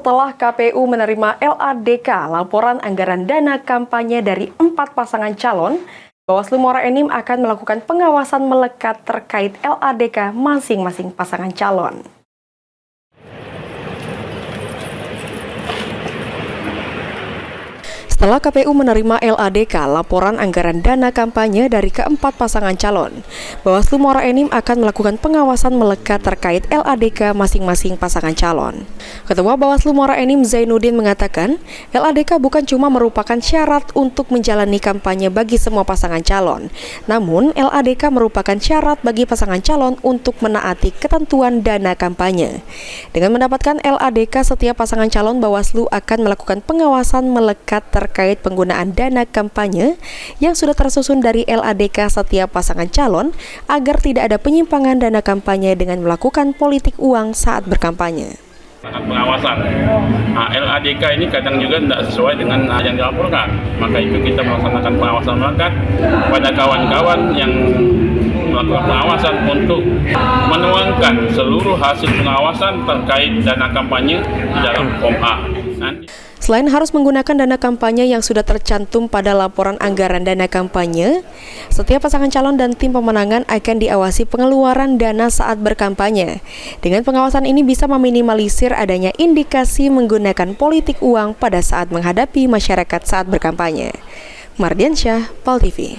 setelah KPU menerima LADK, laporan anggaran dana kampanye dari 4 pasangan calon, Bawaslu Muara Enim akan melakukan pengawasan melekat terkait LADK masing-masing pasangan calon. Setelah KPU menerima LADK, laporan anggaran dana kampanye dari keempat pasangan calon, Bawaslu Muara Enim akan melakukan pengawasan melekat terkait LADK masing-masing pasangan calon. Ketua Bawaslu Muara Enim Zainuddin mengatakan, LADK bukan cuma merupakan syarat untuk menjalani kampanye bagi semua pasangan calon, namun LADK merupakan syarat bagi pasangan calon untuk menaati ketentuan dana kampanye. Dengan mendapatkan LADK, setiap pasangan calon Bawaslu akan melakukan pengawasan melekat terkait penggunaan dana kampanye yang sudah tersusun dari LADK setiap pasangan calon agar tidak ada penyimpangan dana kampanye dengan melakukan politik uang saat berkampanye. Pengawasan LADK ini kadang juga tidak sesuai dengan yang dilaporkan, maka itu kita melaksanakan pengawasan melekat pada kawan-kawan yang melakukan pengawasan untuk menuangkan seluruh hasil pengawasan terkait dana kampanye di dalam Form A. Selain harus menggunakan dana kampanye yang sudah tercantum pada laporan anggaran dana kampanye, setiap pasangan calon dan tim pemenangan akan diawasi pengeluaran dana saat berkampanye. Dengan pengawasan ini bisa meminimalisir adanya indikasi menggunakan politik uang pada saat menghadapi masyarakat saat berkampanye. Mardiansyah, PAL TV.